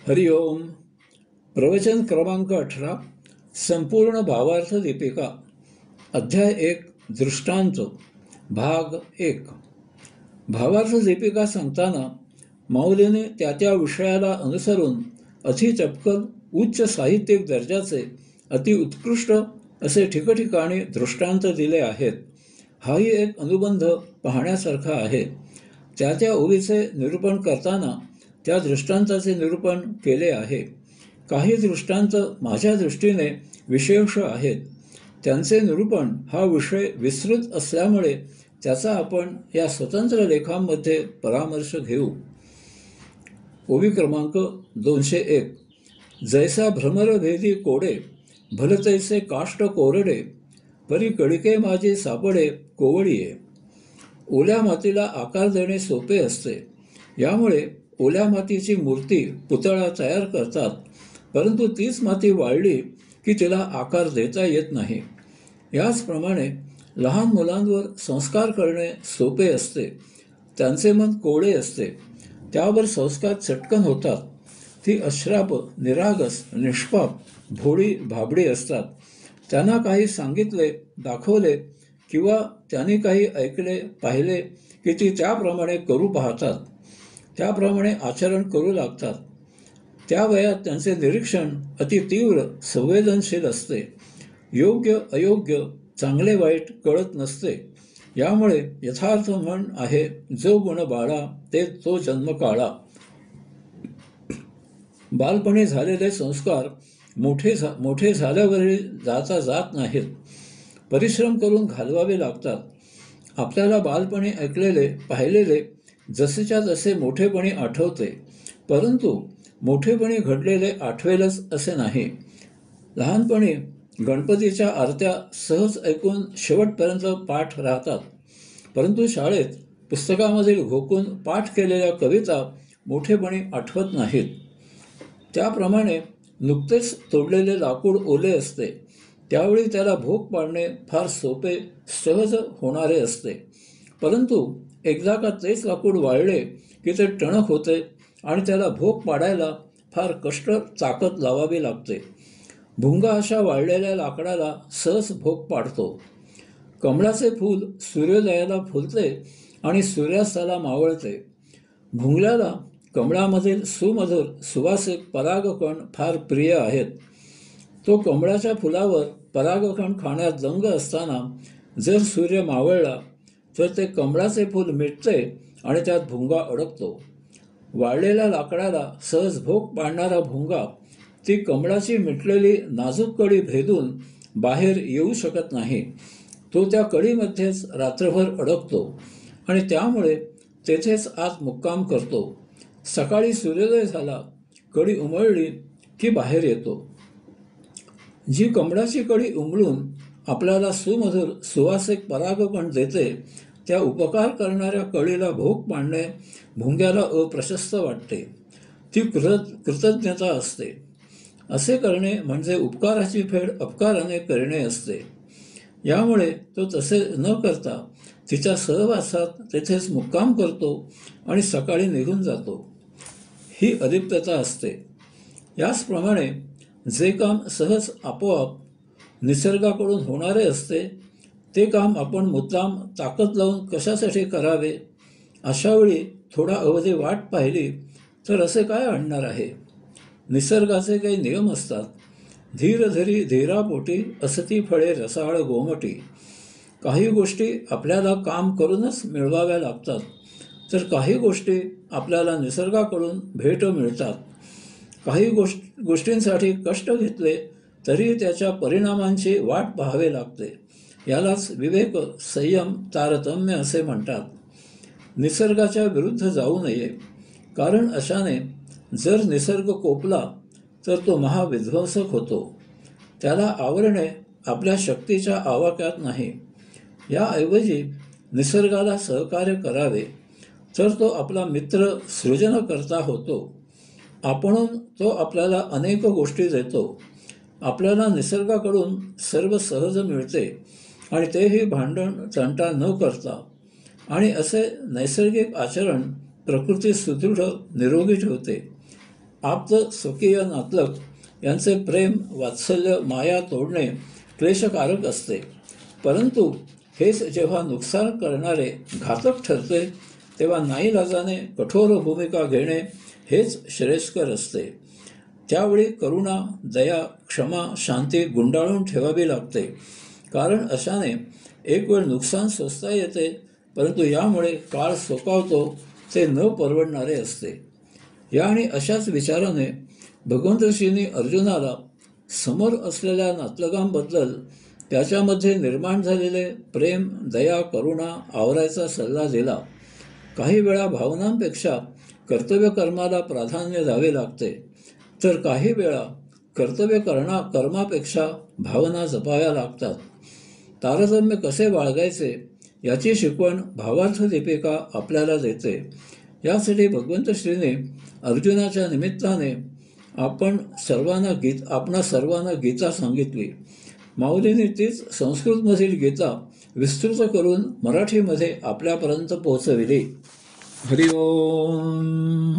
हरिओम. प्रवचन क्रमांक 18. संपूर्ण भावार्थ दीपिका. अध्याय 1. दृष्टांत. भाग 1. भावार्थ दीपिका सांगताना माऊलीने त्या विषयाला अनुसरून अतिचपकल उच्च साहित्यिक दर्जाचे अतिउत्कृष्ट असे ठिकठिकाणी दृष्टांत दिले आहेत. हाही एक अनुबंध पाहण्यासारखा आहे. त्या ओळीचे निरूपण करताना त्या दृष्टांताचे निरूपण केले आहे. काही दृष्टांत माझ्या दृष्टीने विशेष आहेत. त्यांचे निरूपण हा विषय विस्तृत असल्यामुळे त्याचा आपण या स्वतंत्र लेखांमध्ये परामर्श घेऊ. ओवी क्रमांक 201. जैसा भ्रमरभेदी कोडे भलतैसे काष्ट कोरडे परी कडिके माझे सापडे कोवळीये. ओल्या मातीला आकार देणे सोपे असते. यामुळे ओल्या मातीची मूर्ती पुतळा तयार करतात, परंतु तीच माती वाळली की तिला आकार देता येत नाही. याचप्रमाणे लहान मुलांवर संस्कार करणे सोपे असते. त्यांचे मन कोवळे असते. त्यावर संस्कार चटकन होतात. ती अश्राप, निरागस, निष्पाप, भोळी भाबडी असतात. त्यांना काही सांगितले, दाखवले किंवा त्यांनी काही ऐकले, पाहिले की ती त्याप्रमाणे करू पाहतात. त्याप्रमाणे आचरण करू लागतात. त्या वयात त्यांचे निरीक्षण अति तीव्र, संवेदनशील असते. योग्य अयोग्य, चांगले वाईट कळत नसते. यामुळे यथार्थ म्हण आहे, जो गुण बाळा ते तो जन्म काळा. बालपणी झालेले संस्कार मोठे झाल्यावरही जात नाहीत. परिश्रम करून घालवावे लागतात. आपल्याला बालपणी ऐकलेले, पाहिलेले जसेच्या तसे मोठेपणी आठवते, परंतु मोठेपणी घडलेले आठवेलच असे नाही. लहानपणी गणपतीच्या आरत्या सहज ऐकून शेवटपर्यंत पाठ राहतात, परंतु शाळेत पुस्तकामधील घोकून पाठ केलेल्या कविता मोठेपणी आठवत नाहीत. त्याप्रमाणे नुकतेच तोडलेले लाकूड ओले असते. त्यावेळी त्याला भोग पाडणे फार सोपे, सहज होणारे असते, परंतु एकदा का तेच लाकूड वाळले की ते टणक होते आणि त्याला भोग पाडायला फार कष्ट, ताकद लावावी लागते. भुंगा अशा वाळलेल्या लाकडाला सहज भोग पाडतो. कमळाचे फूल सूर्योदयाला फुलते आणि सूर्यास्ताला मावळते. भुंगल्याला कमळामधील सुमधुर सुवासिक परागकण फार प्रिय आहेत. तो कमळाच्या फुलावर परागकण खाण्यात दंग असताना जर सूर्य मावळला तर ते कमळाचे फूल मिटते आणि त्यात भुंगा अडकतो. वाळलेल्या लाकडाला सहज भोग पाडणारा भुंगा ती कमळाची मिटलेली नाजूक कडी भेदून बाहेर येऊ शकत नाही. तो त्या कडीमध्येच रात्रभर अडकतो आणि त्यामुळे तेथेच आत मुक्काम करतो. सकाळी सूर्योदय झाला, कडी उमळली की बाहेर येतो. जी कमळाची कडी उमळून आपल्याला सुमधुर सुवासिक परागकण देते, त्या उपकार करणाऱ्या कळीला भोग पाडणे भुंग्याला अप्रशस्त वाटते. ती कृतज्ञता असते. असे करणे म्हणजे उपकाराची फेड अपकाराने करणे असते. यामुळे तो तसे न करता तिच्या सहवासात तेथेच मुक्काम करतो आणि सकाळी निघून जातो. ही अलिप्तता असते. याचप्रमाणे जे काम सहज आपोआप निसर्गाकडून होणारे असते, ते काम आपण मुद्दाम ताकद लावून कशासाठी करावे? अशावेळी थोडा अवधी वाट पाहिली तर असे काय आणणार आहे? निसर्गाचे काही नियम असतात. धीर धरी धीरापोटी असती फळे रसाळ गोमटी. काही गोष्टी आपल्याला काम करूनच मिळवाव्या लागतात, तर काही गोष्टी आपल्याला निसर्गाकडून भेट मिळतात. काही गोष्टींसाठी कष्ट घेतले तरी त्याच्या परिणामांची वाट पाहावी लागते. यालाच विवेक, संयम, तारतम्य असे म्हणतात. निसर्गाच्या विरुद्ध जाऊ नये, कारण अशाने जर निसर्ग कोपला तर तो महाविध्वंसक होतो. त्याला आवरणे आपल्या शक्तीच्या आवाक्यात नाही. याऐवजी निसर्गाला सहकार्य करावे, तर तो आपला मित्र, सृजनकर्ता होतो. आपणहून तो आपल्याला अनेक गोष्टी देतो. आपल्याला निसर्गाकडून सर्व सहज मिळते आणि तेही भांडण तंटा न करता. आणि असे नैसर्गिक आचरण प्रकृती सुदृढ, निरोगी ठेवते. आप्त स्वकीय नातलग यांचे प्रेम वात्सल्य माया तोडणे क्लेशकारक असते, परंतु हेच जेव्हा नुकसान करणारे घातक ठरते तेव्हा नाईलाजाने कठोर भूमिका घेणे हेच श्रेयस्कर असते. त्यावेळी करुणा, दया, क्षमा, शांती गुंडाळून ठेवावी लागते, कारण अशाने एक वेळ नुकसान सोसता येते, परंतु यामुळे काळ सोकावतो ते न परवडणारे असते. या आणि अशाच विचाराने भगवंत श्रींनी अर्जुनाला समोर असलेल्या नातलगांबद्दल त्याच्यामध्ये निर्माण झालेले प्रेम, दया, करुणा आवरायचा सल्ला दिला. काही वेळा भावनांपेक्षा कर्तव्यकर्माला प्राधान्य द्यावे लागते, तर काही वेळा कर्मापेक्षा भावना जपाव्या लागतात. तारतम्य कसे बाळगायचे याची शिकवण भावार्थ दीपिका आपल्याला देते. यासाठी भगवंत श्रीने अर्जुनाच्या निमित्ताने आपणा सर्वांना गीता सांगितली. माऊलींनी तीच संस्कृतमधील गीता विस्तृत करून मराठीमध्ये आपल्यापर्यंत पोहोचविली. हरिओम.